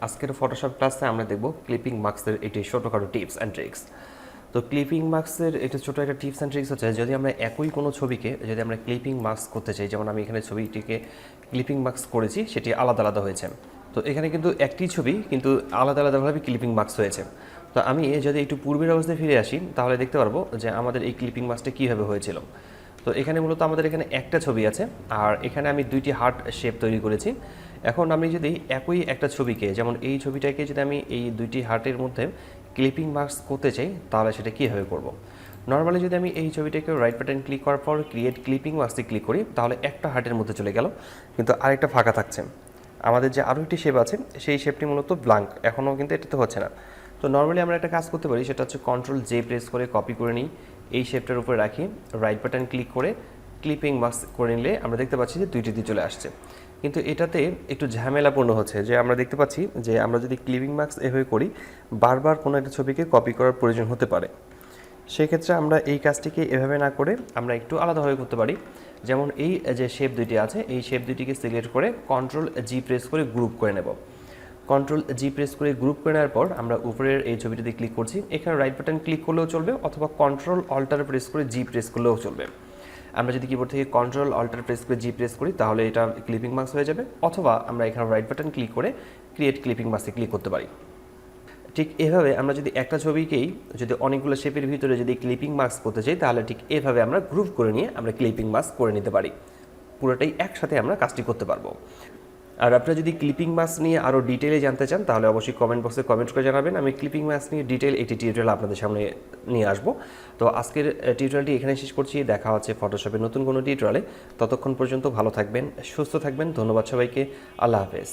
আজকের ফটোশপ ক্লাসে আমরা দেখব ক্লিপিং মাস্কের একটি ছোটোখাটো টিপস অ্যান্ড ট্রিক্স। তো ক্লিপিং মাস্কের একটা ছোটো একটা টিপস অ্যান্ড ট্রিক্স হচ্ছে, যদি আমরা একই কোনো ছবিকে যদি আমরা ক্লিপিং মাস্ক করতে চাই, যেমন আমি এখানে ছবিটিকে ক্লিপিং মাস্ক করেছি, সেটি আলাদা আলাদা হয়েছে। তো এখানে কিন্তু একটি ছবি কিন্তু আলাদা আলাদাভাবে ক্লিপিং মাস্ক হয়েছে। তো আমি যদি একটু পূর্বের অবস্থায় ফিরে আসি, তাহলে দেখতে পারবো যে আমাদের এই ক্লিপিং মাস্কটা কীভাবে হয়েছিল। তো এখানে মূলত আমাদের এখানে একটা ছবি আছে, আর এখানে আমি দুইটি হার্ট শেপ তৈরি করেছি। এখন আমি যদি একই একটা ছবিকে, যেমন এই ছবিটাকে যদি আমি এই দুইটি হার্টের মধ্যে ক্লিপিং মাস্ক করতে চাই, তাহলে সেটা কীভাবে করব। নর্মালি যদি আমি এই ছবিটাকে রাইট বাটন ক্লিক করার পর ক্রিয়েট ক্লিপিং মাস্কে ক্লিক করি, তাহলে একটা হার্টের মধ্যে চলে গেল, কিন্তু আরেকটা ফাঁকা থাকছে। আমাদের যে আরও একটি শেপ আছে, সেই শেপটি মূলত ব্ল্যাঙ্ক, এখনও কিন্তু এটাতে হচ্ছে না। তো নর্মালি আমরা একটা কাজ করতে পারি, সেটা হচ্ছে কন্ট্রোল জে প্রেস করে কপি করে নিই, এই শেপটার উপরে রাখি, রাইট বাটন ক্লিক করে ক্লিপিং মাস্ক করে নিলে আমরা দেখতে পাচ্ছি যে দুইটি দিয়ে চলে আসছে। কিন্তু এটাতে একটু ঝামেলাপূর্ণ হচ্ছে, যে আমরা দেখতে পাচ্ছি যে আমরা যদি ক্লিপিং মাস্ক এভাবে করি, বারবার কোনো একটা ছবিকে কপি করার প্রয়োজন হতে পারে। সেক্ষেত্রে আমরা এই কাজটিকে এভাবে না করে আমরা একটু আলাদাভাবে করতে পারি। যেমন এই যে শেপ দুইটি আছে, এই শেপ দুইটিকে সিলেক্ট করে কন্ট্রোল জি প্রেস করে গ্রুপ করে নেব। কন্ট্রোল জি প্রেস করে গ্রুপ করে নেওয়ার পর আমরা উপরের এই ছবিটিতে ক্লিক করছি, এখানে রাইট বাটন ক্লিক করলেও চলবে, অথবা কন্ট্রোল অল্টার প্রেস করে জি প্রেস করলেও চলবে। আমরা যদি কিবোর্ড থেকে কন্ট্রোল অল্টার প্রেস করে জি প্রেস করি, তাহলে এটা ক্লিপিং মাস্ক হয়ে যাবে, অথবা আমরা এখানে রাইট বাটন ক্লিক করে ক্রিয়েট ক্লিপিং মাস্কে ক্লিক করতে পারি। ঠিক এভাবে আমরা যদি একটা ছবিকেই যদি অনেকগুলো শেপের ভিতরে যদি ক্লিপিং মাস্ক করতে চাই, তাহলে ঠিক এভাবে আমরা গ্রুপ করে নিয়ে আমরা ক্লিপিং মাস্ক করে নিতে পারি। পুরোটাই একসাথে আমরা কাজটি করতে পারবো। আর আপনারা যদি ক্লিপিং মাস্ক নিয়ে আরও ডিটেলে জানতে চান, তাহলে অবশ্যই কমেন্ট বক্সে কমেন্ট করে জানাবেন। আমি ক্লিপিং মাস্ক নিয়ে ডিটেল একটি টিউটোরিয়াল আপনাদের সামনে নিয়ে আসবো। তো আজকের টিউটোরিয়ালটি এখানে শেষ করছি। দেখা হচ্ছে ফটোশপের নতুন কোনো টিউটোরিয়ালে। ততক্ষণ পর্যন্ত ভালো থাকবেন, সুস্থ থাকবেন। ধন্যবাদ সবাইকে। আল্লাহ হাফেজ।